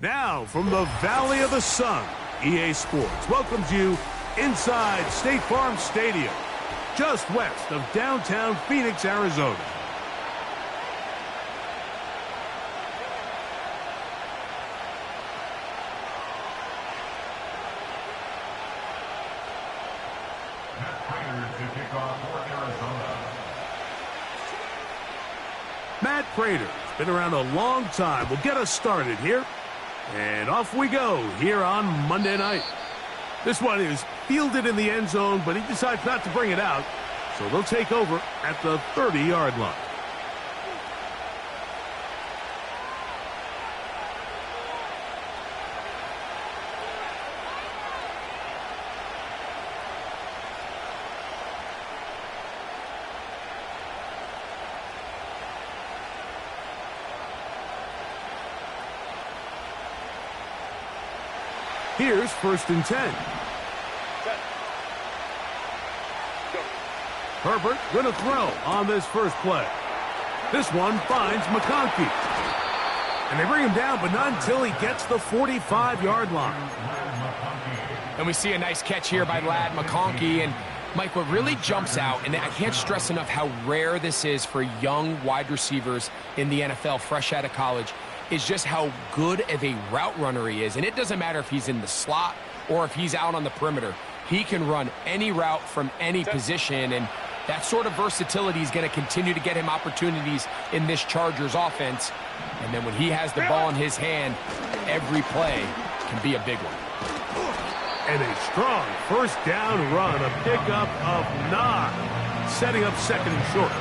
Now, from the Valley of the Sun, EA Sports welcomes you inside State Farm Stadium, just west of downtown Phoenix, Arizona. Matt Prater's been around a long time. We'll get us started here. And off we go here on Monday night. This one is fielded in the end zone, but he decides not to bring it out. So they'll take over at the 30-yard line. Here's 1st and 10. Herbert going to throw on this first play. This one finds McConkey. And they bring him down, but not until he gets the 45-yard line. And we see a nice catch here by Ladd McConkey. And, Mike, what really jumps out, and I can't stress enough how rare this is for young wide receivers in the NFL, fresh out of college, is just how good of a route runner he is. And it doesn't matter if he's in the slot or if he's out on the perimeter. He can run any route from any position, and that sort of versatility is going to continue to get him opportunities in this Chargers offense. And then when he has the ball in his hand, every play can be a big one. And a strong first down run, a pickup of 9, setting up 2nd and short.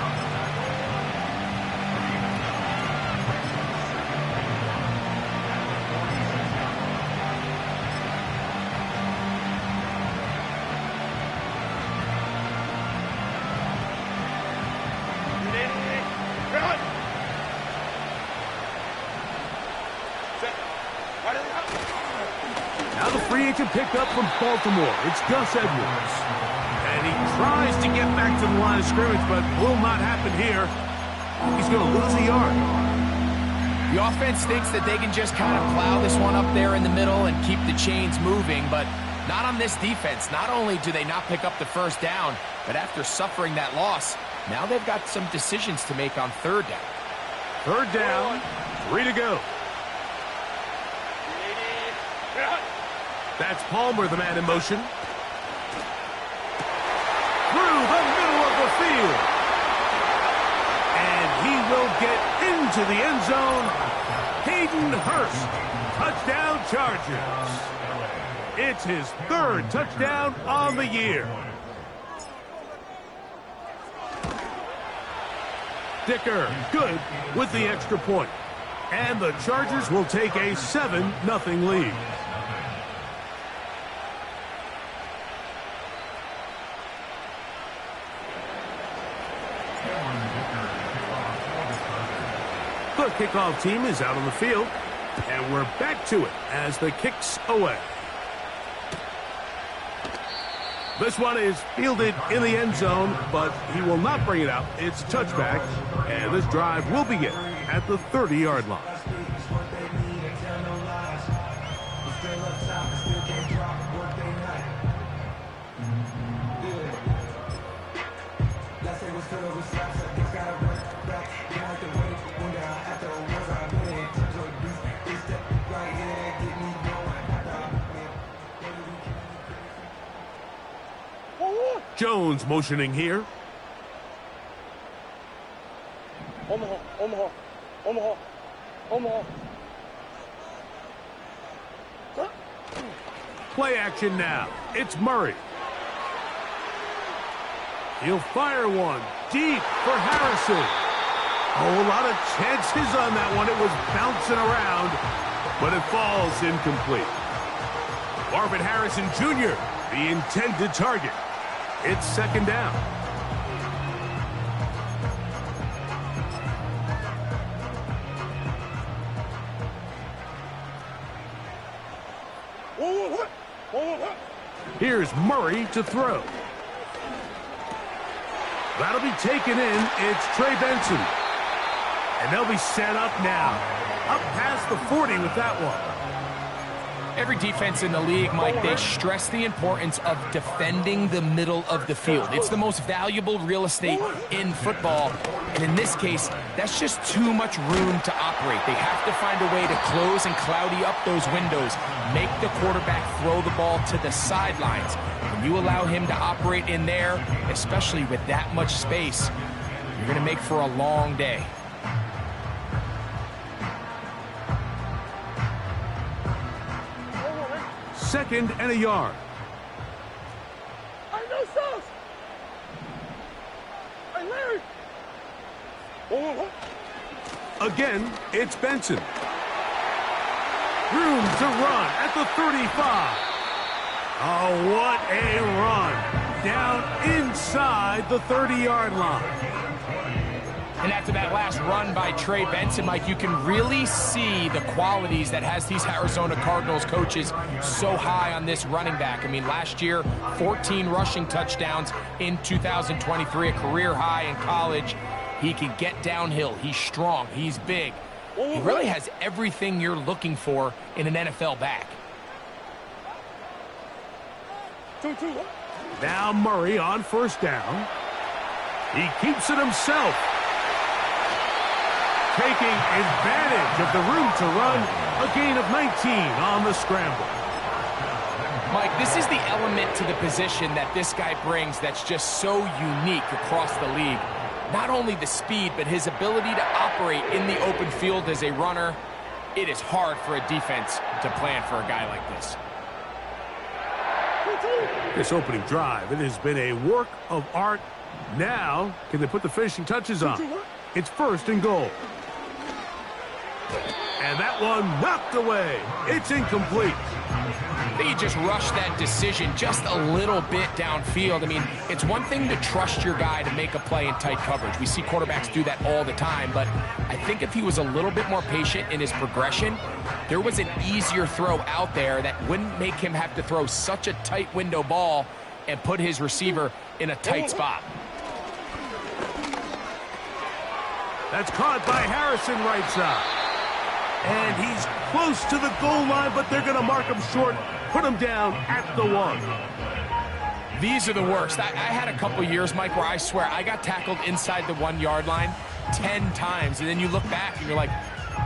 Now the free agent picked up from Baltimore. It's Gus Edwards. And he tries to get back to the line of scrimmage, but will not happen here. He's going to lose a yard. The offense thinks that they can just kind of plow this one up there in the middle and keep the chains moving, but not on this defense. Not only do they not pick up the first down, but after suffering that loss, now they've got some decisions to make on 3rd down. 3rd down, 3 to go. That's Palmer, the man in motion. Through the middle of the field. And he will get into the end zone. Hayden Hurst, touchdown Chargers. It's his 3rd touchdown on the year. Dicker, good with the extra point. And the Chargers will take a 7-0 lead. The kickoff team is out on the field, and we're back to it as the kick's away. This one is fielded in the end zone, but he will not bring it out. It's touchback, and this drive will begin at the 30-yard line. Jones motioning here. Omaha, Omaha, Omaha, Omaha. Play action now. It's Murray. He'll fire one deep for Harrison. Oh, a lot of chances on that one. It was bouncing around, but it falls incomplete. Marvin Harrison Jr., the intended target. It's 2nd down. Here's Murray to throw. That'll be taken in. It's Trey Benson. And they'll be set up now. Up past the 40 with that one. Every defense in the league, Mike, they stress the importance of defending the middle of the field. It's the most valuable real estate in football. And in this case, that's just too much room to operate. They have to find a way to close and cloudy up those windows, make the quarterback throw the ball to the sidelines. When you allow him to operate in there, especially with that much space, you're going to make for a long day. Second and a yard. I know sauce. I Larry. Again, it's Benson. Room to run at the 35. Oh, what a run. Down inside the 30-yard line. And after that last run by Trey Benson, Mike, you can really see the qualities that has these Arizona Cardinals coaches so high on this running back. I mean, last year, 14 rushing touchdowns in 2023, a career high in college. He can get downhill. He's strong. He's big. He really has everything you're looking for in an NFL back. Now Murray on first down. He keeps it himself. Taking advantage of the room to run, a gain of 19 on the scramble. Mike, this is the element to the position that this guy brings that's just so unique across the league. Not only the speed, but his ability to operate in the open field as a runner. It is hard for a defense to plan for a guy like this. This opening drive, it has been a work of art. Now, can they put the finishing touches on? It's first and goal. And that one knocked away. It's incomplete. He just rushed that decision just a little bit downfield. I mean, it's one thing to trust your guy to make a play in tight coverage. We see quarterbacks do that all the time, but I think if he was a little bit more patient in his progression, there was an easier throw out there that wouldn't make him have to throw such a tight window ball and put his receiver in a tight spot. That's caught by Harrison right side. And he's close to the goal line, but they're going to mark him short, put him down at the 1. These are the worst. I had a couple years, Mike, where I swear I got tackled inside the 1-yard line 10 times. And then you look back and you're like,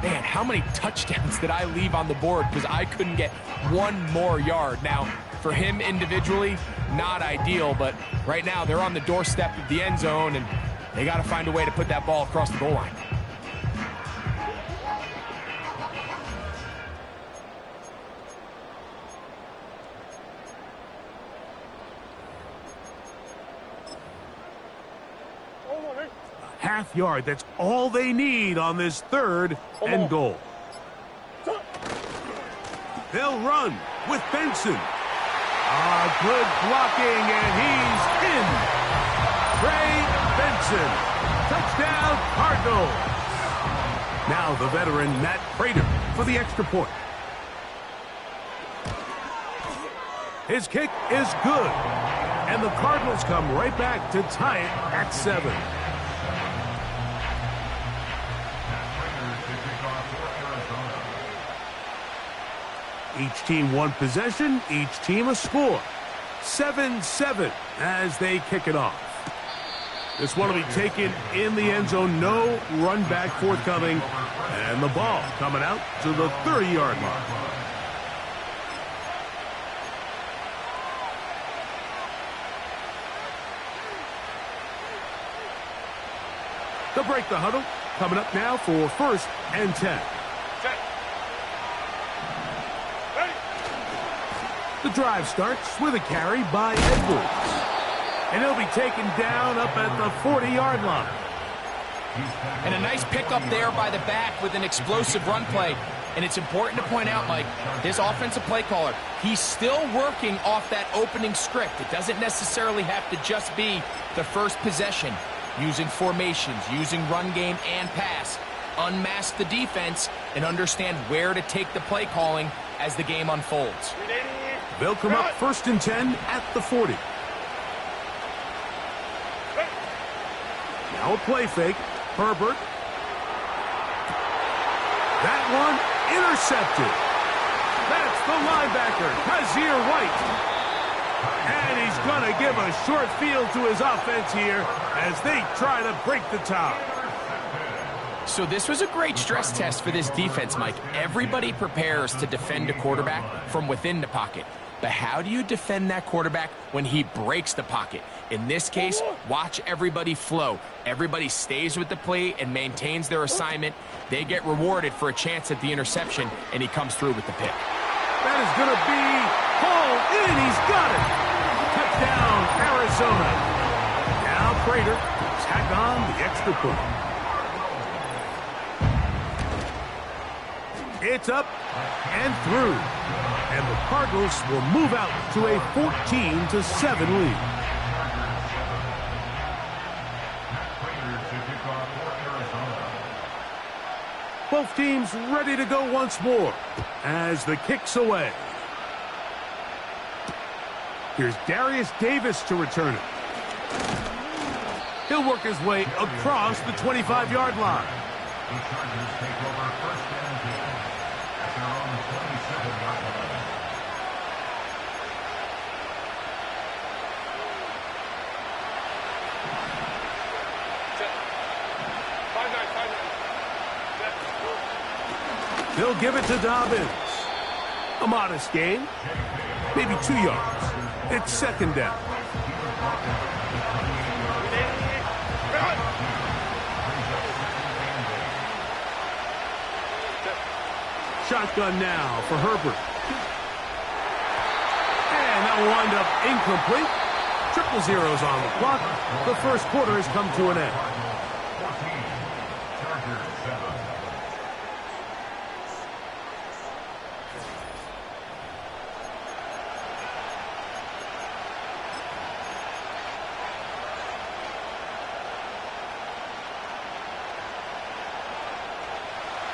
man, how many touchdowns did I leave on the board because I couldn't get one more yard? Now, for him individually, not ideal, but right now they're on the doorstep of the end zone, and they got to find a way to put that ball across the goal line. Half yard, that's all they need on this third and goal. They'll run with Benson. Good blocking, and he's in. Trey Benson. Touchdown, Cardinals. Now the veteran Matt Prater for the extra point. His kick is good. And the Cardinals come right back to tie it at 7. Each team one possession, each team a score. 7-7 as they kick it off. This one will be taken in the end zone. No run back forthcoming. And the ball coming out to the 30-yard line. They'll break the huddle. Coming up now for first and 10. The drive starts with a carry by Edwards. And he'll be taken down up at the 40-yard line. And a nice pickup there by the back with an explosive run play. And it's important to point out, Mike, this offensive play caller, he's still working off that opening script. It doesn't necessarily have to just be the first possession. Using formations, using run game and pass. Unmask the defense and understand where to take the play calling as the game unfolds. They'll come up first and 10 at the 40. Now a play fake. Herbert. That one intercepted. That's the linebacker, Kazir White. And he's going to give a short field to his offense here as they try to break the tie. So this was a great stress test for this defense, Mike. Everybody prepares to defend a quarterback from within the pocket. But how do you defend that quarterback when he breaks the pocket? In this case, watch everybody flow. Everybody stays with the play and maintains their assignment. They get rewarded for a chance at the interception, and he comes through with the pick. That is going to be hauled in. He's got it. Touchdown, Arizona. Now Prater tack on the extra point. It's up and through. And the Cardinals will move out to a 14-7 lead. Both teams ready to go once more as the kick's away. Here's Darius Davis to return it. He'll work his way across the 25-yard line. The Chargers take over first and 10 at their own 27-yard line. They'll give it to Dobbins. A modest gain, maybe 2 yards. It's second down. Shotgun now for Herbert. And that will wind up incomplete. Triple zeros on the clock. The first quarter has come to an end. 14, Chargers 7.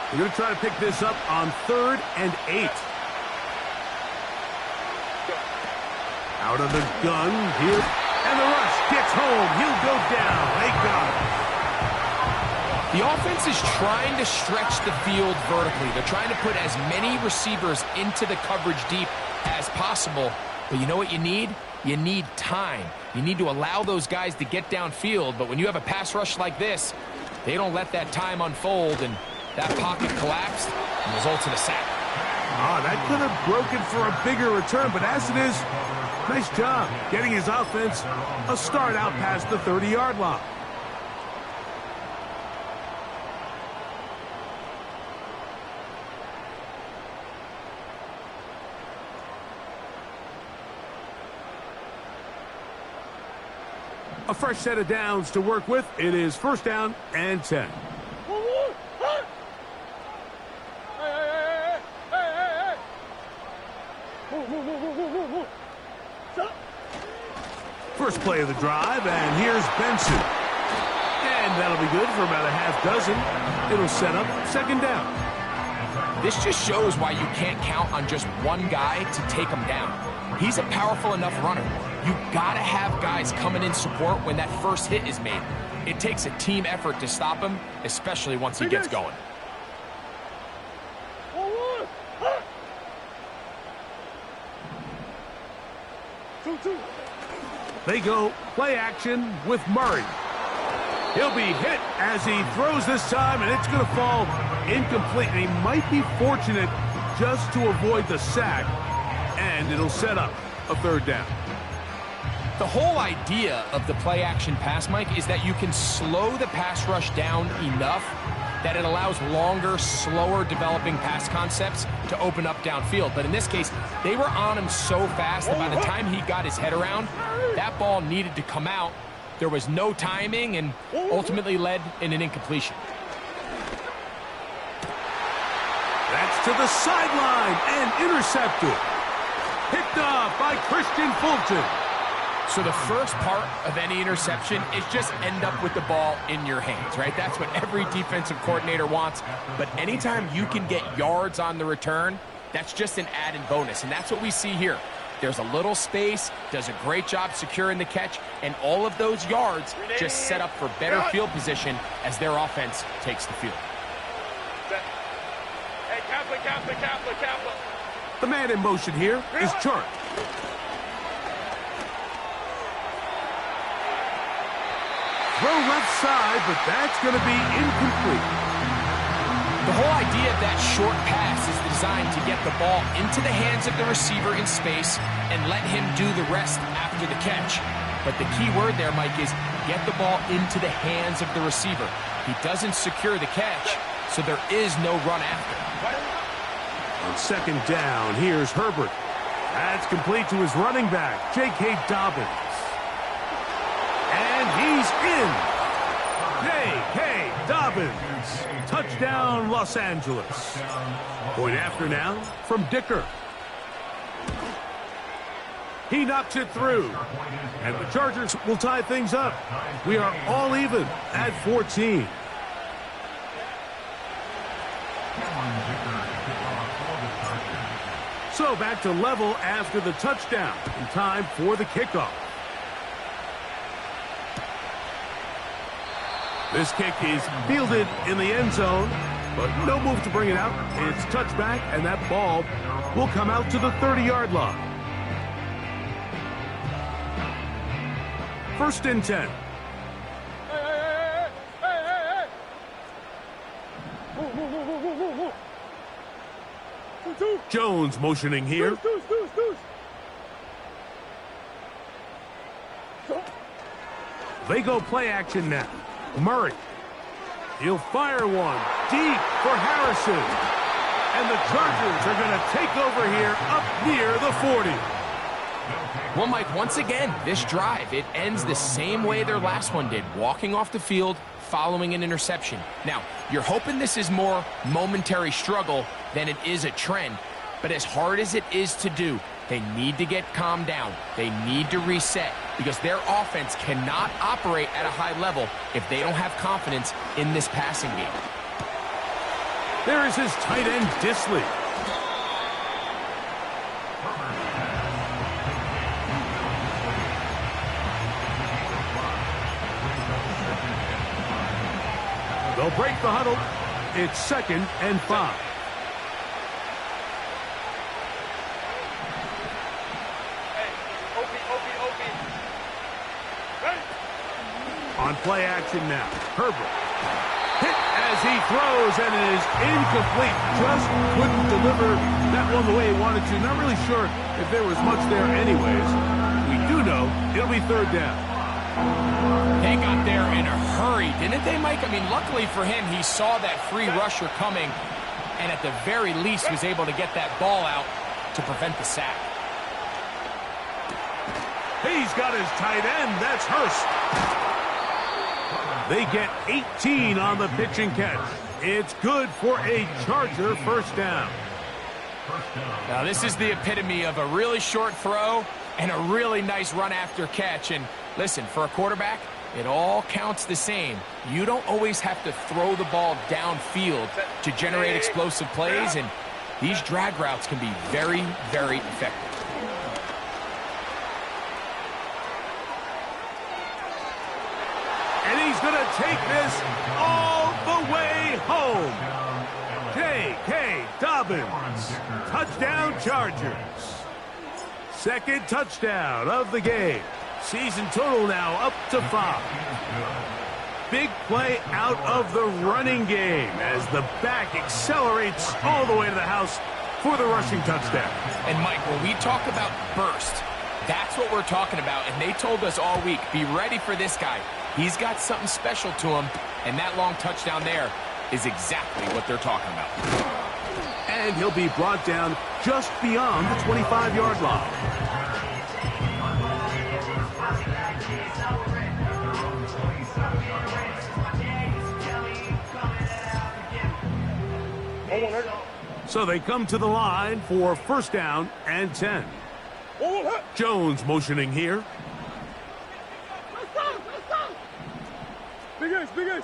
They're going to try to pick this up on 3rd and 8. Out of the gun here. And the rush gets home. He'll go down. They got it. The offense is trying to stretch the field vertically. They're trying to put as many receivers into the coverage deep as possible. But you know what you need? You need time. You need to allow those guys to get downfield. But when you have a pass rush like this, they don't let that time unfold, and that pocket collapsed and results in a sack. That could have broken for a bigger return, but as it is, nice job getting his offense a start out past the 30-yard line. A fresh set of downs to work with. It is first down and 10. First play of the drive, and here's Benson. And that'll be good for about a half dozen. It'll set up second down. This just shows why you can't count on just one guy to take him down. He's a powerful enough runner. You gotta have guys coming in support when that first hit is made. It takes a team effort to stop him, especially once he gets going. They go play action with Murray. He'll be hit as he throws this time, and it's going to fall incomplete. And he might be fortunate just to avoid the sack, and it'll set up a third down. The whole idea of the play action pass, Mike, is that you can slow the pass rush down enough that it allows longer, slower developing pass concepts to open up downfield. But in this case, they were on him so fast that by the time he got his head around, that ball needed to come out. There was no timing and ultimately led in an incompletion. That's to the sideline and intercepted. Picked off by Christian Fulton. So the first part of any interception is just end up with the ball in your hands, right? That's what every defensive coordinator wants. But anytime you can get yards on the return, that's just an added bonus. And that's what we see here. There's a little space, does a great job securing the catch, and all of those yards just set up for better field position as their offense takes the field. Hey, Kaplan. The man in motion here is Chark. Throw left side, but that's going to be incomplete. The whole idea of that short pass is designed to get the ball into the hands of the receiver in space and let him do the rest after the catch. But the key word there, Mike, is get the ball into the hands of the receiver. He doesn't secure the catch, so there is no run after. On second down, here's Herbert. That's complete to his running back, J.K. Dobbins. And he's in. J.K. Dobbins. Touchdown, Los Angeles. Point after now from Dicker. He knocks it through. And the Chargers will tie things up. We are all even at 14. So back to level after the touchdown. In time for the kickoff. This kick is fielded in the end zone, but no move to bring it out. It's touchback, and that ball will come out to the 30-yard line. First and 10. Hey! Move. Two. Jones motioning here. Deuce. They go play action now. Murray. He'll fire one deep for Harrison. And the Chargers are going to take over here up near the 40. Well, Mike, once again, this drive, it ends the same way their last one did, walking off the field, following an interception. Now, you're hoping this is more momentary struggle than it is a trend, but as hard as it is to do, they need to get calmed down. They need to reset because their offense cannot operate at a high level if they don't have confidence in this passing game. There is his tight end, Disley. They'll break the huddle. It's 2nd and 5. On play action now, Herbert. Hit as he throws, and it is incomplete. Just couldn't deliver that one the way he wanted to. Not really sure if there was much there anyways. We do know it'll be 3rd down. They got there in a hurry, didn't they, Mike? I mean, luckily for him, he saw that free rusher coming, and at the very least was able to get that ball out to prevent the sack. He's got his tight end. That's Hurst. They get 18 on the pitch and catch. It's good for a Charger first down. Now, this is the epitome of a really short throw and a really nice run after catch. And listen, for a quarterback, it all counts the same. You don't always have to throw the ball downfield to generate explosive plays, and these drag routes can be very, very effective. And he's going to take this all the way home. J.K. Dobbins. Touchdown, Chargers. 2nd touchdown of the game. Season total now up to 5. Big play out of the running game as the back accelerates all the way to the house for the rushing touchdown. And, Mike, when we talk about burst, that's what we're talking about. And they told us all week, be ready for this guy. He's got something special to him, and that long touchdown there is exactly what they're talking about. And he'll be brought down just beyond the 25-yard line. So they come to the line for 1st down and 10. Jones motioning here. Big ace.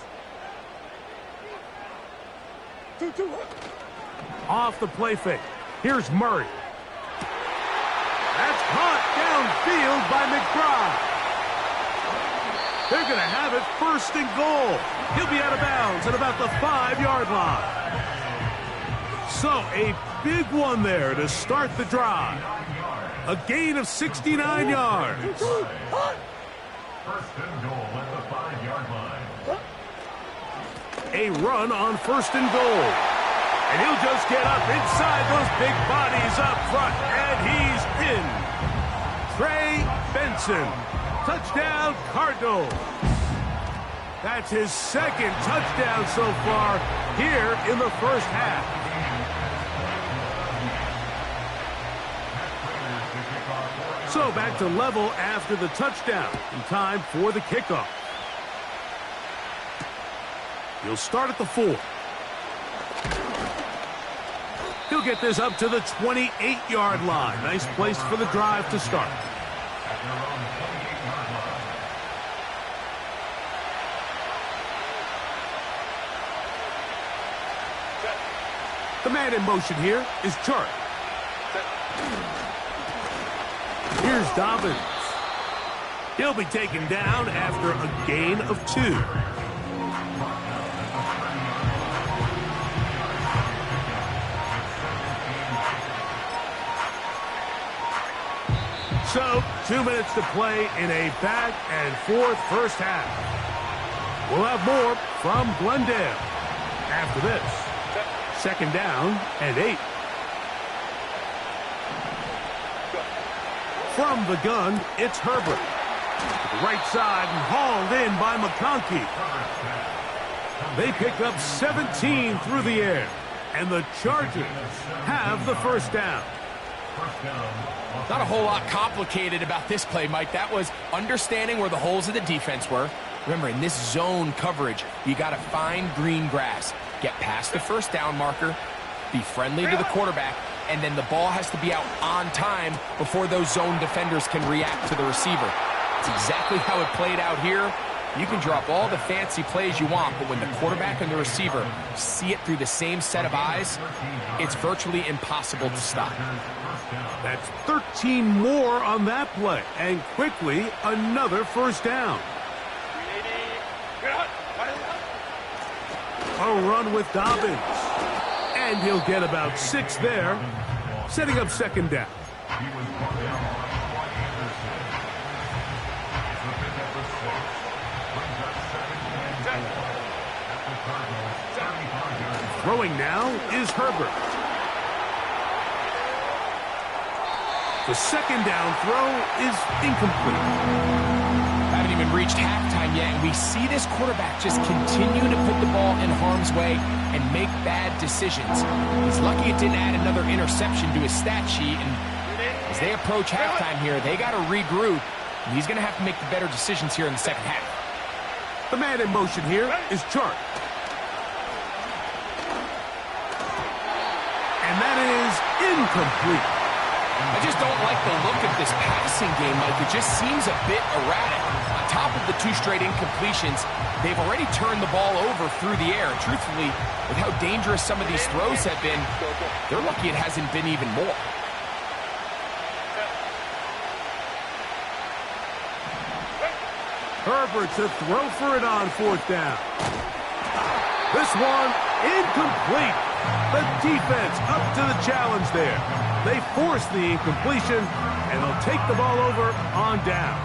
Two. Off the play fake. Here's Murray. That's caught downfield by McBride. They're going to have it 1st and goal. He'll be out of bounds at about the 5-yard line. So, a big one there to start the drive. A gain of 69 yards. First and goal at the 5-yard line. A run on first and goal. And he'll just get up inside those big bodies up front. And he's in. Trey Benson. Touchdown, Cardinals. That's his second touchdown so far here in the first half. So back to level after the touchdown. In time for the kickoff. He'll start at the 4. He'll get this up to the 28-yard line. Nice place for the drive to start. The man in motion here is Chark. Here's Dobbins. He'll be taken down after a gain of 2. So, 2 minutes to play in a back-and-forth first half. We'll have more from Glendale after this. Second down and 8. From the gun, it's Herbert. To the right side and hauled in by McConkey. They pick up 17 through the air. And the Chargers have the first down. Not a whole lot complicated about this play, Mike. That was understanding where the holes of the defense were. Remember, in this zone coverage, you got to find green grass. Get past the first down marker, be friendly to the quarterback, and then the ball has to be out on time before those zone defenders can react to the receiver. It's exactly how it played out here. You can drop all the fancy plays you want, but when the quarterback and the receiver see it through the same set of eyes, it's virtually impossible to stop. That's 13 more on that play, and quickly another first down. A run with Dobbins. And he'll get about 6 there, setting up second down. Throwing now is Herbert. The second down throw is incomplete. Haven't even reached halftime yet, and we see this quarterback just continue to put the ball in harm's way and make bad decisions. He's lucky it didn't add another interception to his stat sheet, and as they approach halftime here, they got to regroup, and he's going to have to make the better decisions here in the second half. The man in motion here is Chark. And that is incomplete. I just don't like the look of this passing game, Mike. It just seems a bit erratic. On top of the 2 straight incompletions, they've already turned the ball over through the air. And truthfully, with how dangerous some of these throws have been, they're lucky it hasn't been even more. Herbert to throw for it on 4th down. This one incomplete. The defense up to the challenge there. They force the incompletion, and they'll take the ball over on downs.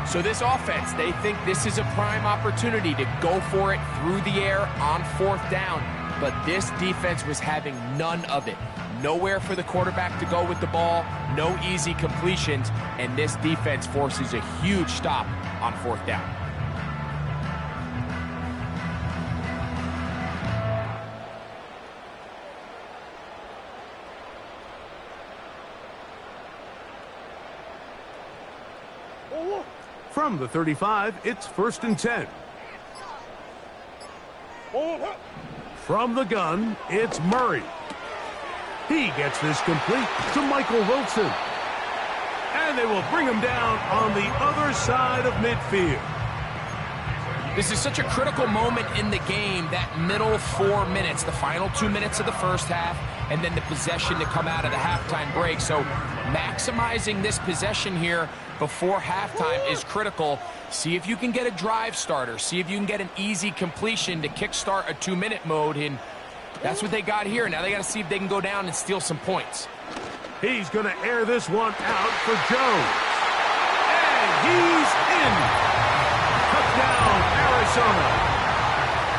So this offense, they think this is a prime opportunity to go for it through the air on 4th down. But this defense was having none of it. Nowhere for the quarterback to go with the ball, no easy completions, and this defense forces a huge stop on 4th down. From the 35, it's 1st and 10. From the gun, it's Murray. He gets this complete to Michael Wilson. And they will bring him down on the other side of midfield. This is such a critical moment in the game, that middle 4 minutes, the final 2 minutes of the first half, and then the possession to come out of the halftime break. So maximizing this possession here before halftime is critical. See if you can get a drive starter. See if you can get an easy completion to kickstart a 2-minute mode. And That's what they got here. Now they got to see if they can go down and steal some points. He's going to air this one out for Jones. And he's in. Touchdown, Arizona.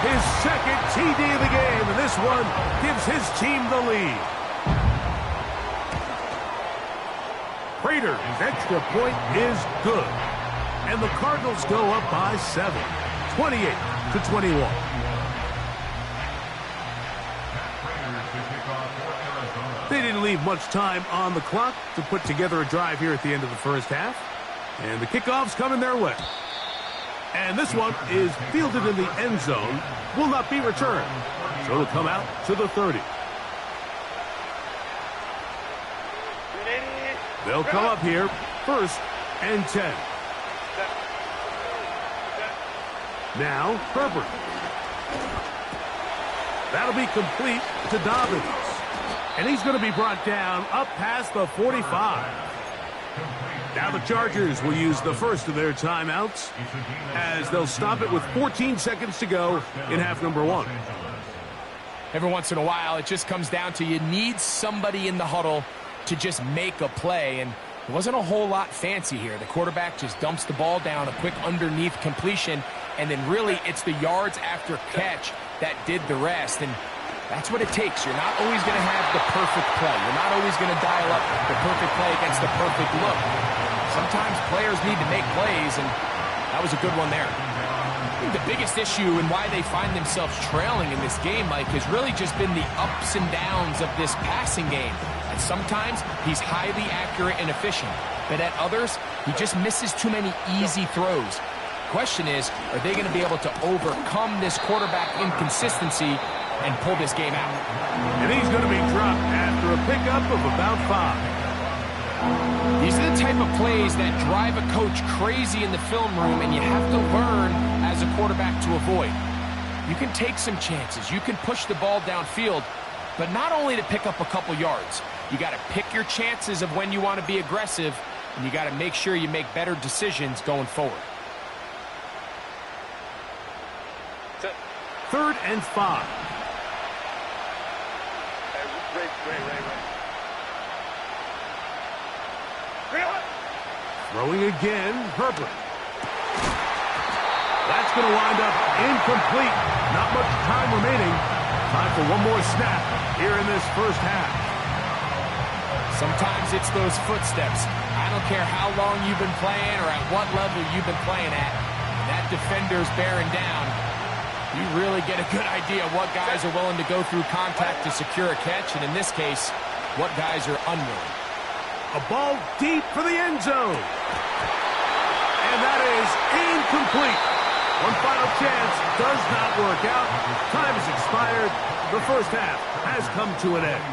His second TD of the game, and this one gives his team the lead. Prater's extra point is good. And the Cardinals go up by 7, 28-21. They didn't leave much time on the clock to put together a drive here at the end of the first half. And the kickoff's coming their way. And this one is fielded in the end zone, will not be returned. So it'll come out to the 30. They'll come up here, 1st and 10. Now, Herbert. That'll be complete to Dobbins. And he's going to be brought down up past the 45. Now the Chargers will use the first of their timeouts as they'll stop it with 14 seconds to go in half number 1. Every once in a while, it just comes down to you need somebody in the huddle to just make a play, and it wasn't a whole lot fancy here. The quarterback just dumps the ball down, a quick underneath completion, and then really it's the yards after catch that did the rest, and that's what it takes. You're not always going to have the perfect play. You're not always going to dial up the perfect play against the perfect look. Sometimes players need to make plays, and that was a good one there. I think the biggest issue and why they find themselves trailing in this game, Mike, has really just been the ups and downs of this passing game. And sometimes he's highly accurate and efficient, but at others, he just misses too many easy throws. The question is, are they going to be able to overcome this quarterback inconsistency and pull this game out? And he's going to be dropped after a pickup of about 5. These are the type of plays that drive a coach crazy in the film room, and you have to learn as a quarterback to avoid. You can take some chances. You can push the ball downfield, but not only to pick up a couple yards. You got to pick your chances of when you want to be aggressive, and you got to make sure you make better decisions going forward. 3rd and 5. Throwing again, Herbert. That's going to wind up incomplete. Not much time remaining. Time for one more snap here in this first half. Sometimes it's those footsteps. I don't care how long you've been playing or at what level you've been playing at. When that defender's bearing down, you really get a good idea of what guys are willing to go through contact to secure a catch, and in this case, what guys are unwilling. A ball deep for the end zone. And that is incomplete. One final chance does not work out. Time has expired. The first half has come to an end.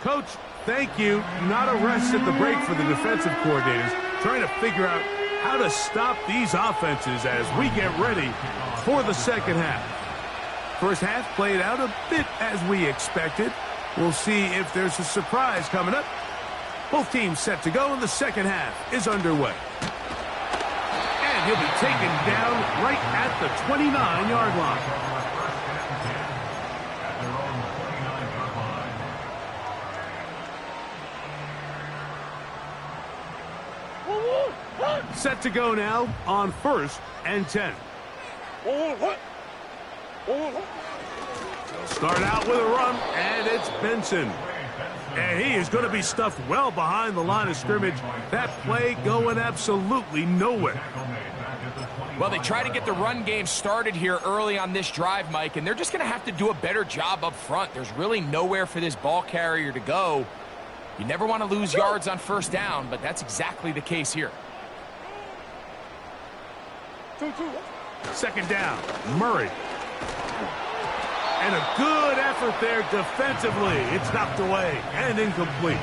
Coach, thank you. Not a rest at the break for the defensive coordinators, trying to figure out how to stop these offenses as we get ready for the second half. First half played out a bit as we expected. We'll see if there's a surprise coming up. Both teams set to go, and the second half is underway. And he'll be taken down right at the 29-yard line. Set to go now on 1st and 10. Start out with a run, and it's Benson. And he is going to be stuffed well behind the line of scrimmage. That play going absolutely nowhere. Well, they try to get the run game started here early on this drive, Mike, and they're just going to have to do a better job up front. There's really nowhere for this ball carrier to go. You never want to lose yards on first down, but that's exactly the case here. Second down, Murray. And a good effort there defensively. It's knocked away and incomplete.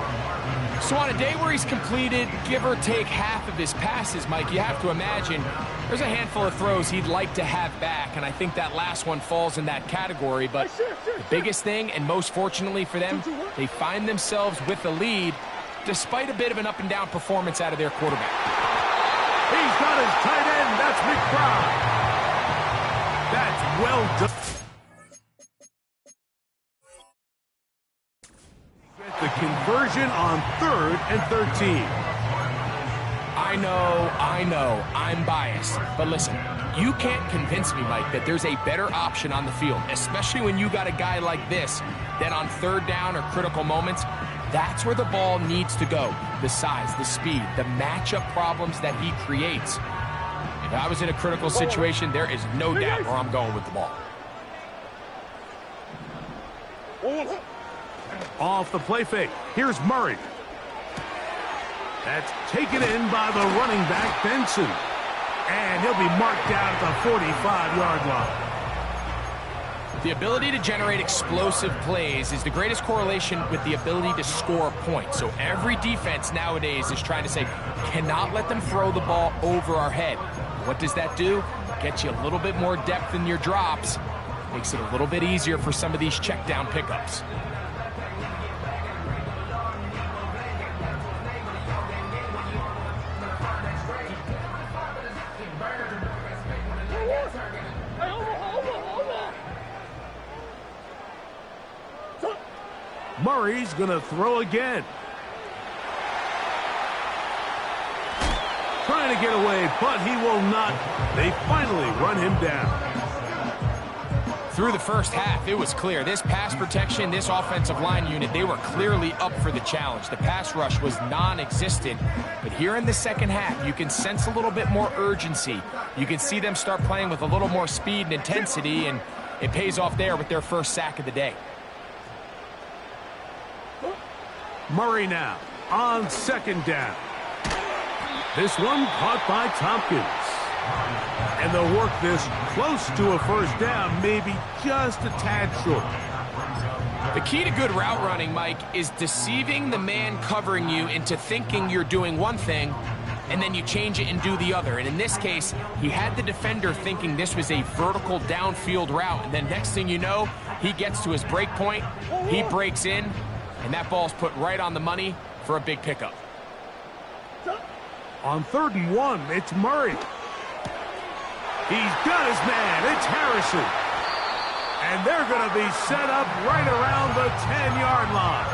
So on a day where he's completed, give or take half of his passes, Mike, you have to imagine there's a handful of throws he'd like to have back, and I think that last one falls in that category. But the biggest thing, and most fortunately for them, they find themselves with the lead, despite a bit of an up-and-down performance out of their quarterback. He's got his tight end. That's McBride. That's well done. Get the conversion on 3rd and 13. I know, I'm biased. But listen, you can't convince me, Mike, that there's a better option on the field, especially when you got a guy like this, that on 3rd down or critical moments, that's where the ball needs to go. The size, the speed, the matchup problems that he creates. If I was in a critical situation, there is no doubt where I'm going with the ball. Off the play fake. Here's Murray. That's taken in by the running back, Benson. And he'll be marked down at the 45-yard line. The ability to generate explosive plays is the greatest correlation with the ability to score points. So every defense nowadays is trying to say, cannot let them throw the ball over our head. What does that do? Get you a little bit more depth in your drops. Makes it a little bit easier for some of these check down pickups. Murray's going to throw again. Trying to get away, but he will not. They finally run him down. Through the first half, it was clear. This pass protection, this offensive line unit, they were clearly up for the challenge. The pass rush was non-existent. But here in the second half, you can sense a little bit more urgency. You can see them start playing with a little more speed and intensity, and it pays off there with their first sack of the day. Murray now on 2nd down. This one caught by Tompkins. And they'll work this close to a first down, maybe just a tad short. The key to good route running, Mike, is deceiving the man covering you into thinking you're doing one thing, and then you change it and do the other. And in this case, he had the defender thinking this was a vertical downfield route, and then next thing you know, he gets to his break point, he breaks in, and that ball's put right on the money for a big pickup. On 3rd and 1, it's Murray. He's got his man. It's Harrison. And they're going to be set up right around the 10-yard line.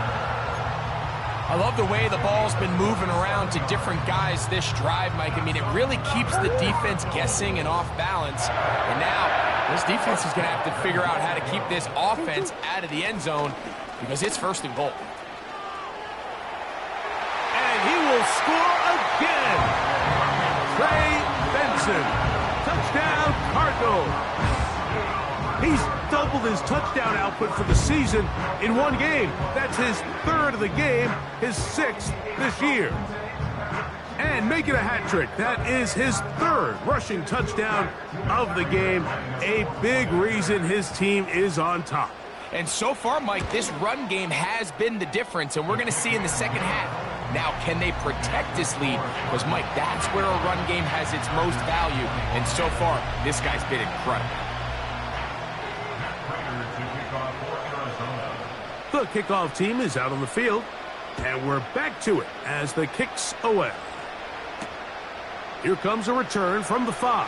I love the way the ball's been moving around to different guys this drive, Mike. I mean, it really keeps the defense guessing and off balance. And now, this defense is going to have to figure out how to keep this offense out of the end zone because it's 1st and goal. And he will score again. Trey Benson. Touchdown, Cardinals. He's doubled his touchdown output for the season in one game. That's his 3rd of the game, his 6th this year. And making a hat trick. That is his 3rd rushing touchdown of the game. A big reason his team is on top. And so far, Mike, this run game has been the difference, and we're going to see in the second half. Now, can they protect this lead? Because, Mike, that's where a run game has its most value. And so far, this guy's been incredible. The kickoff team is out on the field, and we're back to it as the kick's away. Here comes a return from the 5.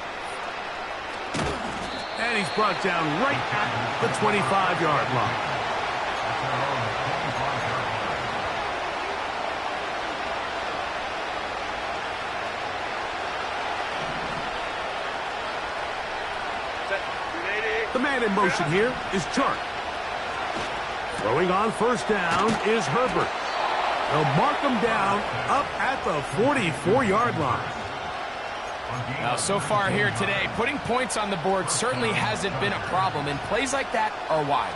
And he's brought down right at the 25-yard line. The man in motion here is Chark. Throwing on 1st down is Herbert. They'll mark him down up at the 44-yard line. Now, so far here today, putting points on the board certainly hasn't been a problem, and plays like that are why.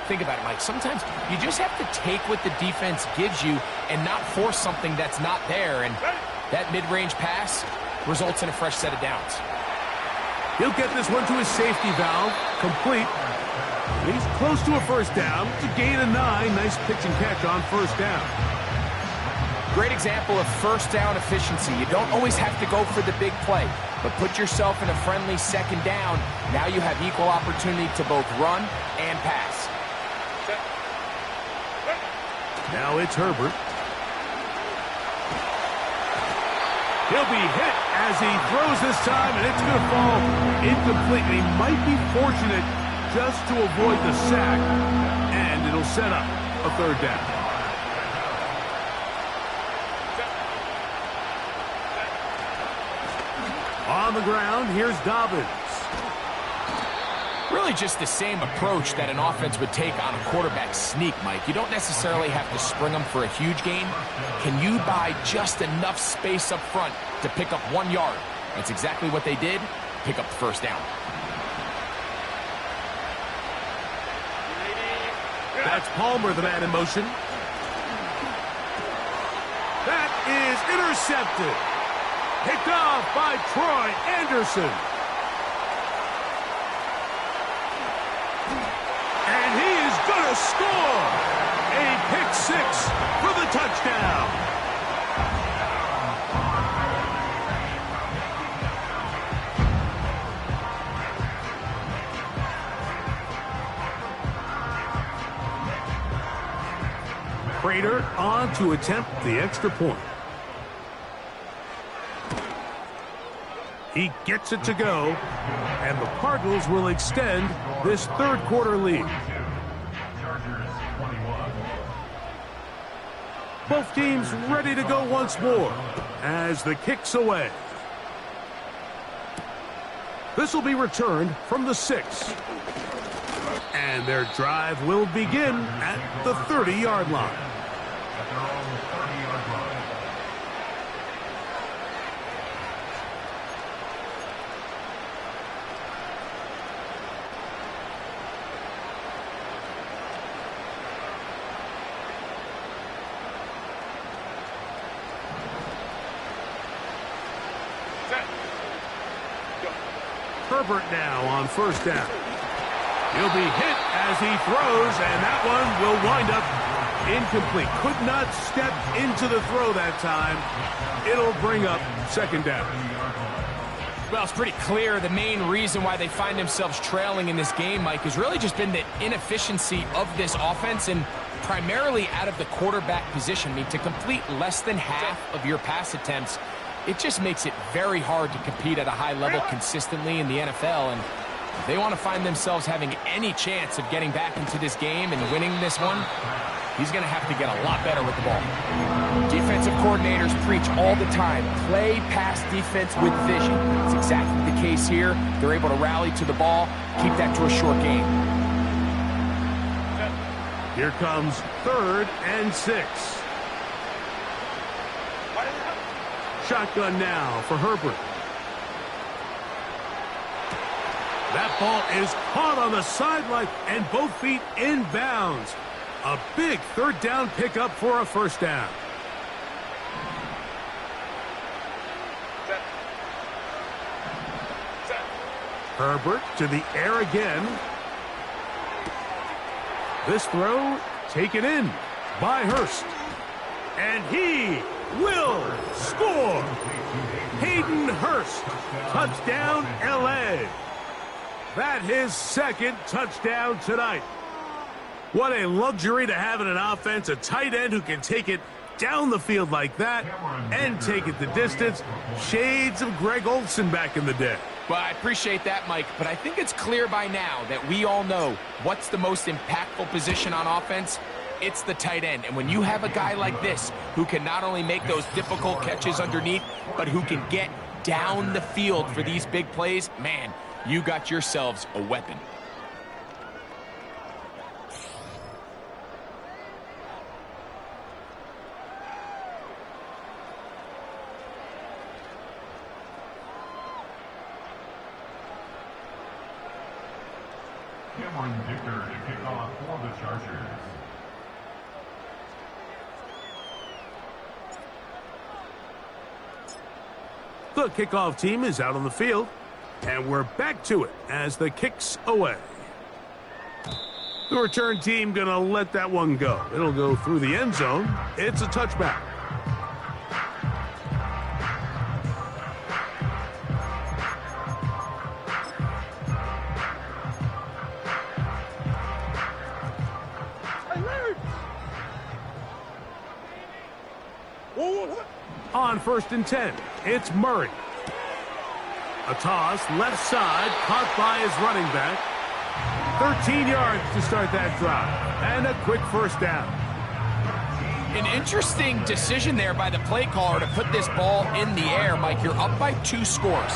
Think about it, Mike. Sometimes you just have to take what the defense gives you and not force something that's not there, and that mid-range pass results in a fresh set of downs. He'll get this one to his safety valve, complete. He's close to a 1st down. It's a gain of 9. Nice pitch and catch on 1st down. Great example of 1st down efficiency. You don't always have to go for the big play, but put yourself in a friendly 2nd down. Now you have equal opportunity to both run and pass. Now it's Herbert. He'll be hit as he throws this time, and it's going to fall incomplete. And he might be fortunate just to avoid the sack, and it'll set up a third down. On the ground, here's Dobbins. Really just the same approach that an offense would take on a quarterback sneak, Mike. You don't necessarily have to spring them for a huge gain. Can you buy just enough space up front to pick up 1 yard? That's exactly what they did. Pick up the first down. That's Palmer, the man in motion. That is intercepted. Picked off by Troy Anderson. And he is going to score. A pick six for the touchdown. Prater on to attempt the extra point. He gets it to go, and the Cardinals will extend this third quarter lead. Both teams ready to go once more as the kick's away. This will be returned from the 6. And their drive will begin at the 30-yard line. Herbert now on first down. He'll be hit as he throws, and that one will wind up incomplete. Could not step into the throw that time. It'll bring up second down. Well, it's pretty clear the main reason why they find themselves trailing in this game, Mike, has really just been the inefficiency of this offense and primarily out of the quarterback position. I mean, to complete less than half of your pass attempts, it just makes it very hard to compete at a high level consistently in the NFL. And if they want to find themselves having any chance of getting back into this game and winning this one, he's going to have to get a lot better with the ball. Defensive coordinators preach all the time, play pass defense with vision. It's exactly the case here. They're able to rally to the ball, keep that to a short game. Here comes 3rd and 6. Shotgun now for Herbert. That ball is caught on the sideline and both feet in bounds. A big third down pickup for a first down. Herbert to the air again. This throw taken in by Hurst. And he will score. Hayden Hurst, touchdown LA. That his second touchdown tonight. What a luxury to have in an offense, a tight end who can take it down the field like that and take it the distance. Shades of Greg Olsen back in the day. Well, I appreciate that, Mike, but I think it's clear by now that we all know what's the most impactful position on offense. It's the tight end. And when you have a guy like this who can not only make those difficult catches underneath, but who can get down the field for these big plays, man, you got yourselves a weapon. Cameron Dicker to kick off for the Chargers. The kickoff team is out on the field, and we're back to it as the kick's away. The return team going to let that one go. It'll go through the end zone. It's a touchback. On on 1st and 10. It's Murray. A toss, left side, caught by his running back. 13 yards to start that drive. And a quick first down. An interesting decision there by the play caller to put this ball in the air. Mike, you're up by 2 scores.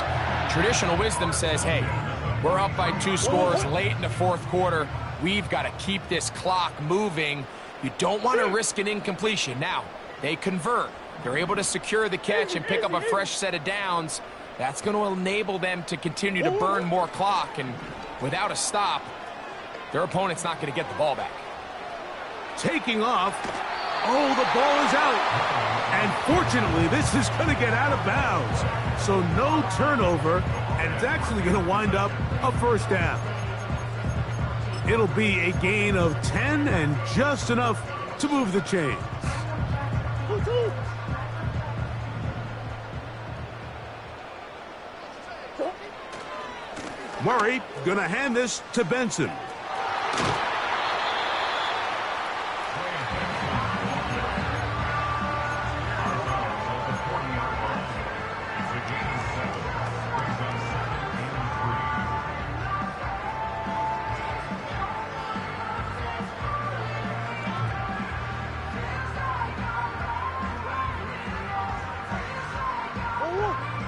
Traditional wisdom says, hey, we're up by 2 scores late in the 4th quarter. We've got to keep this clock moving. You don't want to risk an incompletion. Now, they convert. They're able to secure the catch and pick up a fresh set of downs. That's going to enable them to continue to burn more clock. And without a stop, their opponent's not going to get the ball back. Taking off. Oh, the ball is out. And fortunately, this is going to get out of bounds. So no turnover, and it's actually going to wind up a first down. It'll be a gain of 10 and just enough to move the chains. Murray going to hand this to Benson.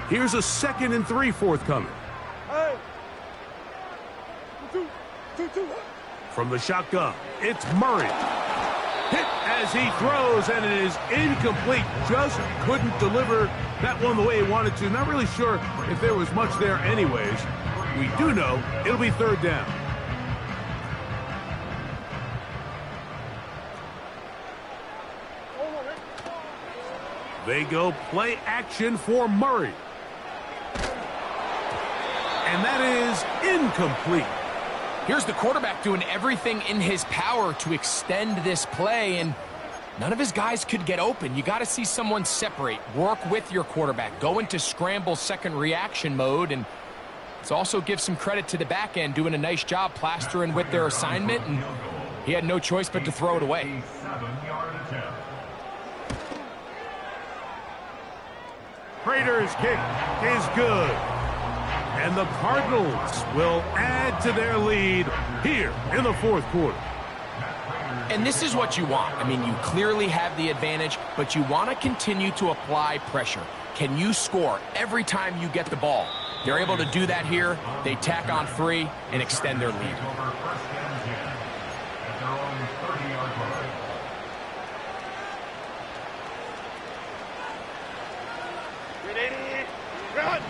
Here's a 2nd and 3 forthcoming. Hey. 2, 2. From the shotgun, it's Murray. Hit as he throws, and it is incomplete. Just couldn't deliver that one the way he wanted to. Not really sure if there was much there anyways. We do know it'll be 3rd down. They go play action for Murray. And that is incomplete. Here's the quarterback doing everything in his power to extend this play, and none of his guys could get open. You got to see someone separate, work with your quarterback, go into scramble second reaction mode, and let's also give some credit to the back end doing a nice job plastering with their assignment, and he had no choice but to throw it away. Prater's kick is good. And the Cardinals will add to their lead here in the 4th quarter. And this is what you want. I mean, you clearly have the advantage, but you want to continue to apply pressure. Can you score every time you get the ball? They're able to do that here. They tack on 3 and extend their lead. Run.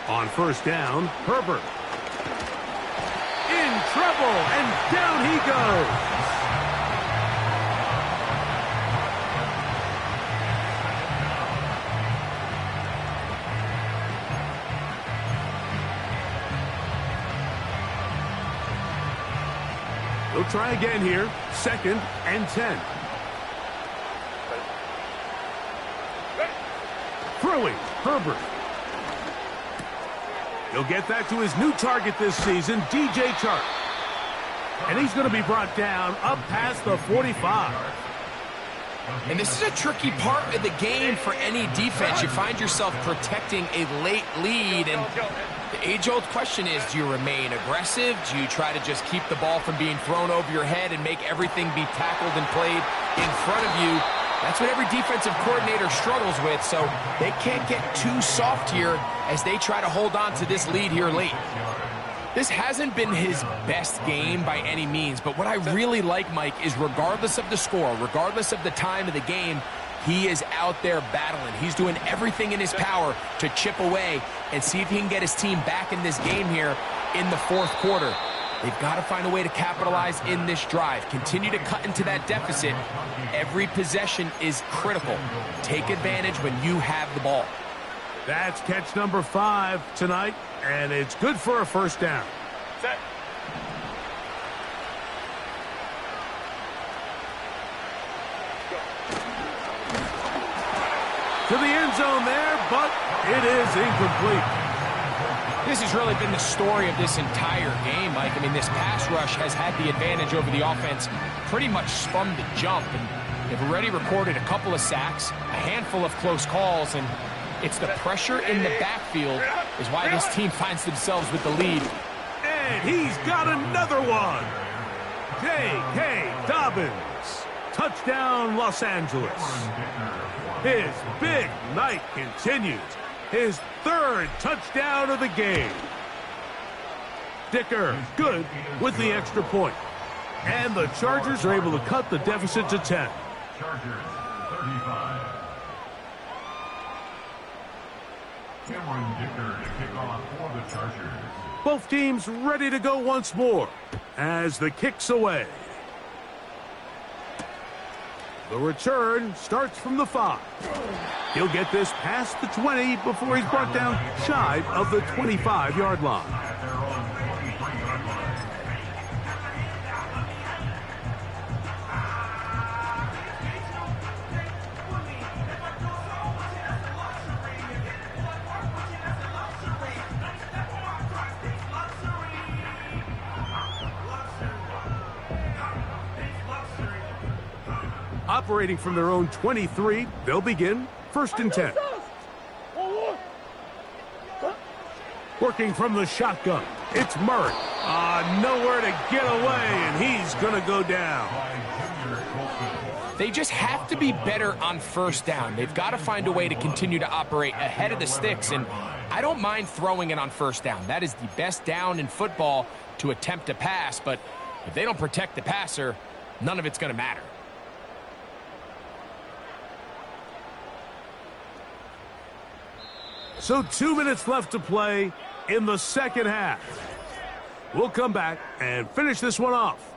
On 1st down, Herbert. In trouble, and down he goes. They'll try again here. 2nd and 10. Throwing, Herbert. He'll get that to his new target this season, DJ Chark. And he's going to be brought down up past the 45. And this is a tricky part of the game for any defense. You find yourself protecting a late lead, and the age-old question is, do you remain aggressive? Do you try to just keep the ball from being thrown over your head and make everything be tackled and played in front of you? That's what every defensive coordinator struggles with, so they can't get too soft here as they try to hold on to this lead here late. This hasn't been his best game by any means, but what I really like, Mike, is regardless of the score, regardless of the time of the game, he is out there battling. He's doing everything in his power to chip away and see if he can get his team back in this game here in the 4th quarter. They've got to find a way to capitalize in this drive. Continue to cut into that deficit. Every possession is critical. Take advantage when you have the ball. That's catch number 5 tonight, and it's good for a first down. Set. To the end zone there, but it is incomplete. This has really been the story of this entire game, Mike. I mean, this pass rush has had the advantage over the offense pretty much from the jump. And they've already recorded a couple of sacks, a handful of close calls, and it's the pressure in the backfield is why this team finds themselves with the lead. And he's got another one. J.K. Dobbins. Touchdown, Los Angeles. His big night continues. His third touchdown of the game. Dicker, good with the extra point. And the Chargers are able to cut the deficit to 10. Chargers, 35. Cameron Dicker to kick off for the Chargers. Both teams ready to go once more as the kick's away. The return starts from the 5. He'll get this past the 20 before he's brought down shy of the 25-yard line. At their own 23-yard line. Operating from their own 23, they'll begin 1st and 10. Working from the shotgun, it's Murray. Nowhere to get away, and he's going to go down. They just have to be better on 1st down. They've got to find a way to continue to operate ahead of the sticks, and I don't mind throwing it on 1st down. That is the best down in football to attempt a pass, but if they don't protect the passer, none of it's going to matter. So 2 minutes left to play in the second half. We'll come back and finish this one off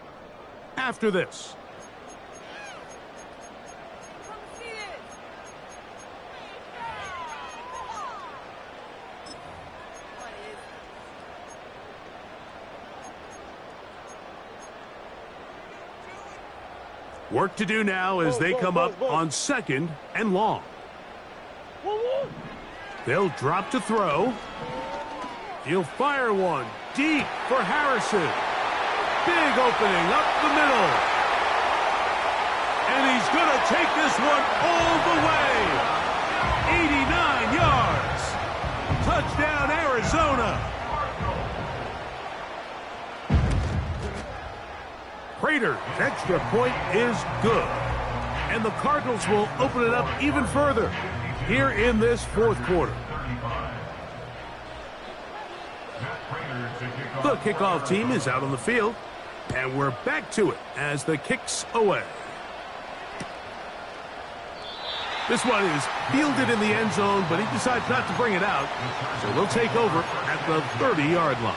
after this. Work to do now as they come up on 2nd and long. They'll drop to throw. He'll fire one deep for Harrison. Big opening up the middle. And he's going to take this one all the way. 89 yards. Touchdown, Arizona. Prater's extra point is good. And the Cardinals will open it up even further here in this 4th quarter. The kickoff team is out on the field, and we're back to it as the kick's away. This one is fielded in the end zone, but he decides not to bring it out, so they'll take over at the 30-yard line.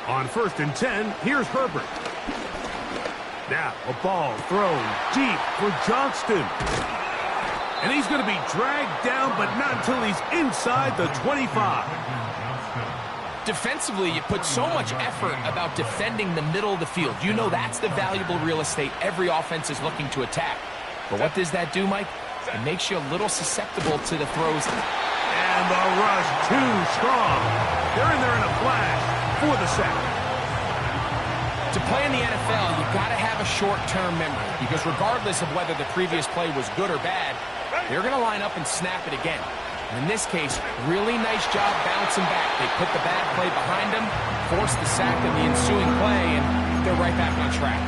On 1st and 10, here's Herbert. Now, a ball thrown deep for Johnston. And he's going to be dragged down, but not until he's inside the 25. Defensively, you put so much effort about defending the middle of the field. You know that's the valuable real estate every offense is looking to attack. But what does that do, Mike? It makes you a little susceptible to the throws. And the rush too strong. They're in there in a flash for the sack. To play in the NFL, you've got to have a short-term memory, because regardless of whether the previous play was good or bad, they're going to line up and snap it again. And in this case, really nice job bouncing back. They put the bad play behind them, forced the sack in the ensuing play, and they're right back on track.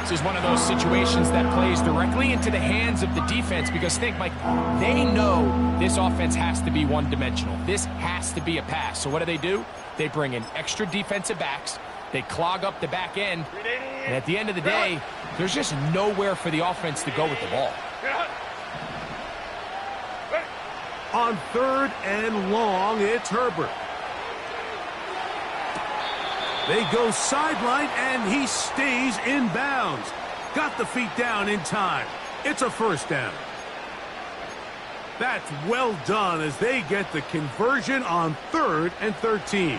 This is one of those situations that plays directly into the hands of the defense, because think, Mike, they know this offense has to be one-dimensional. This has to be a pass. So what do? They bring in extra defensive backs. They clog up the back end. And at the end of the day, there's just nowhere for the offense to go with the ball. On 3rd and long, it's Herbert. They go sideline, and he stays in bounds. got the feet down in time. It's a first down. That's well done as they get the conversion on 3rd and 13.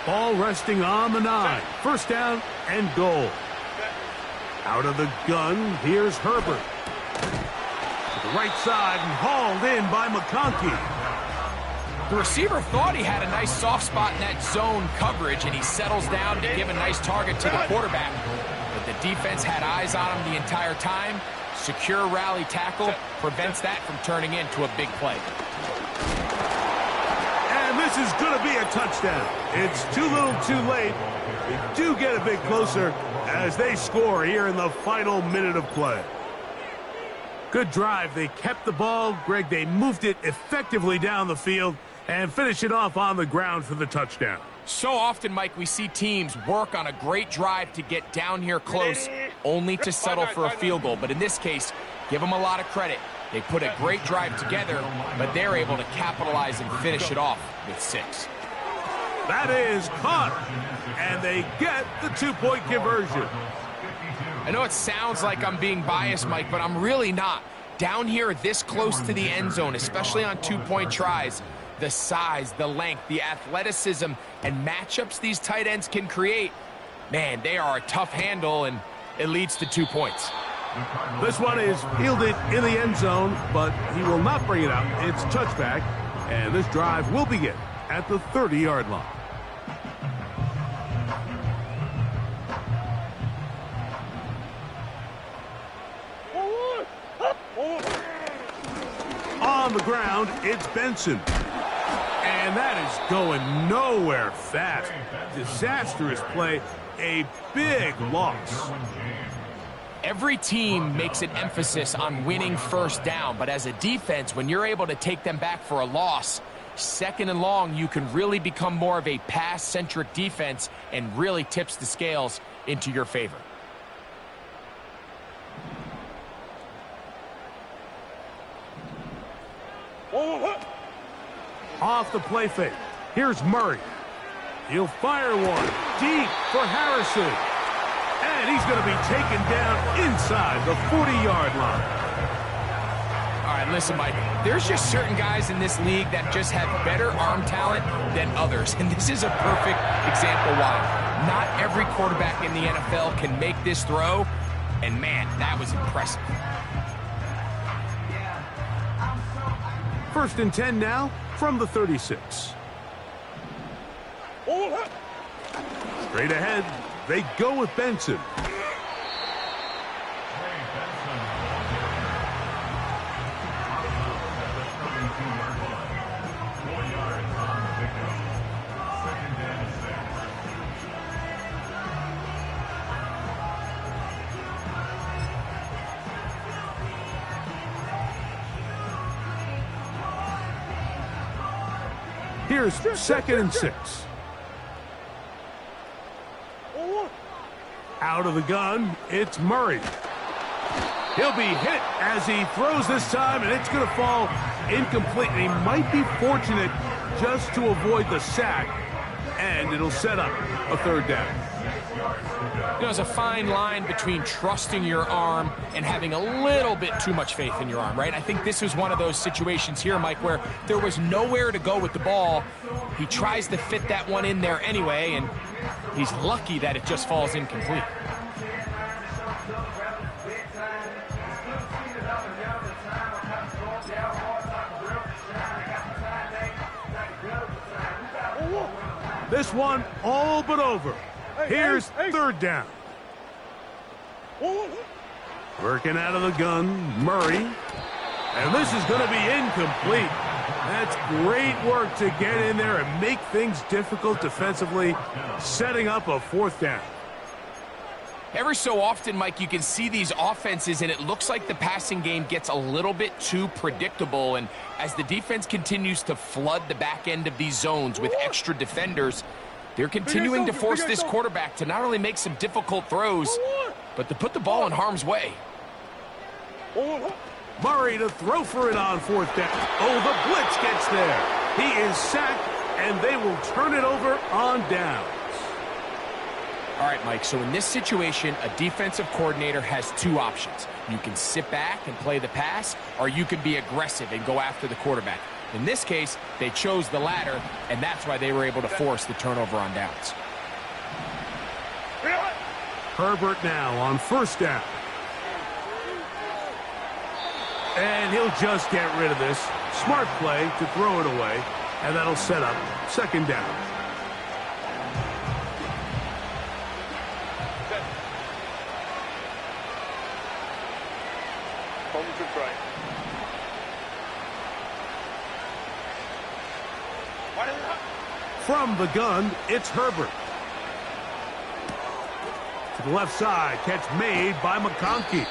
Ball resting on the 9. First down and goal. Out of the gun, here's Herbert. To the right side and hauled in by McConkey. The receiver thought he had a nice soft spot in that zone coverage, and he settles down to give a nice target to the quarterback. But the defense had eyes on him the entire time. Secure rally tackle prevents that from turning into a big play. And this is going to be a touchdown. It's too little too late. They do get a bit closer as they score here in the final minute of play. Good drive. They kept the ball. Greg, they moved it effectively down the field and finish it off on the ground for the touchdown. So often, Mike, we see teams work on a great drive to get down here close, only to settle for a field goal. But in this case, give them a lot of credit. They put a great drive together, but they're able to capitalize and finish it off with 6. That is caught, and they get the 2-point conversion. I know it sounds like I'm being biased, Mike, but I'm really not. Down here this close to the end zone, especially on 2-point tries, the size, the length, the athleticism, and matchups these tight ends can create, man, they are a tough handle, and it leads to 2 points. This one is fielded in the end zone, but he will not bring it out. It's touchback, and this drive will begin at the 30-yard line. On the ground, it's Benson. And that is going nowhere fast. Disastrous play, a big loss. Every team makes an emphasis on winning first down, but as a defense, when you're able to take them back for a loss, 2nd and long, you can really become more of a pass-centric defense and really tips the scales into your favor. Off the play fake. Here's Murray. He'll fire one deep for Harrison. And he's going to be taken down inside the 40-yard line. All right, listen, Mike, there's just certain guys in this league that just have better arm talent than others, and this is a perfect example why. Not every quarterback in the NFL can make this throw, and man, that was impressive. 1st and 10 now from the 36. Straight ahead, they go with Benson. Here's 2nd and 6. Out of the gun, it's Murray. He'll be hit as he throws this time, and it's going to fall incomplete. And he might be fortunate just to avoid the sack, and it'll set up a 3rd down. You know, there's a fine line between trusting your arm and having a little bit too much faith in your arm, right? I think this was one of those situations here, Mike, where there was nowhere to go with the ball. He tries to fit that one in there anyway, and he's lucky that it just falls incomplete. This one all but over. Here's 3rd down. Working out of the gun, Murray. And this is going to be incomplete. That's great work to get in there and make things difficult defensively, setting up a 4th down. Every so often, Mike, you can see these offenses, and it looks like the passing game gets a little bit too predictable. And as the defense continues to flood the back end of these zones with extra defenders, they're continuing to force this quarterback to not only make some difficult throws, but to put the ball in harm's way. Murray to throw for it on 4th down. Oh, the blitz gets there. He is sacked, and they will turn it over on downs. All right, Mike, so in this situation, a defensive coordinator has two options. You can sit back and play the pass, or you can be aggressive and go after the quarterback. In this case, they chose the latter, and that's why they were able to force the turnover on downs. Herbert now on first down. And he'll just get rid of this. Smart play to throw it away, and that'll set up second down. From the gun, it's Herbert. To the left side, catch made by McConkey.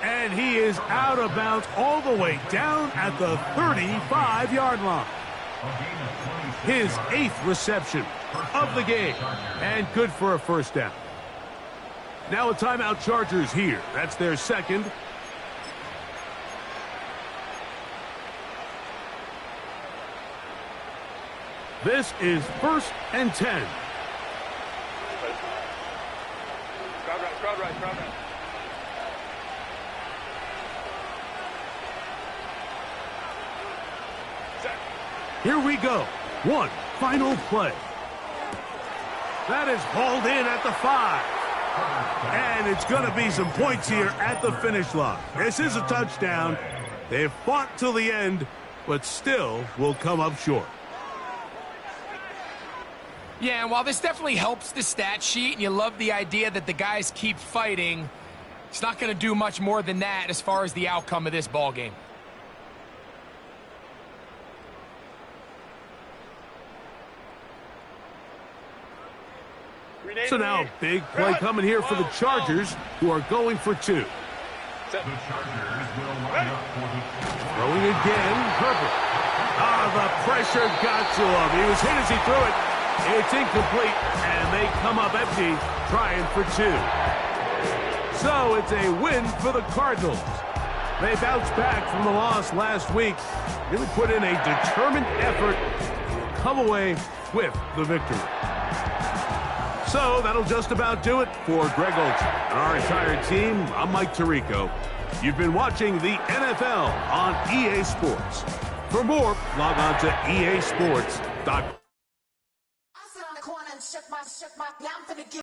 And he is out of bounds all the way down at the 35-yard line. His 8th reception of the game, and good for a first down. Now a timeout, Chargers here. That's their second. This is 1st and 10. Crowd right. Here we go. One final play. That is hauled in at the 5. And it's going to be some points here at the finish line. This is a touchdown. They've fought till the end, but still will come up short. Yeah, and while this definitely helps the stat sheet, and you love the idea that the guys keep fighting, it's not going to do much more than that as far as the outcome of this ball game. So now a big play coming here for the Chargers, who are going for 2. The Chargers will line up for the Throwing again, Herbert. The pressure got to him. He was hit as he threw it. It's incomplete, and they come up empty, trying for 2. So it's a win for the Cardinals. They bounced back from the loss last week, really put in a determined effort to come away with the victory. So that'll just about do it for Greg Olsen and our entire team. I'm Mike Tirico. You've been watching the NFL on EA Sports. For more, log on to easports.com.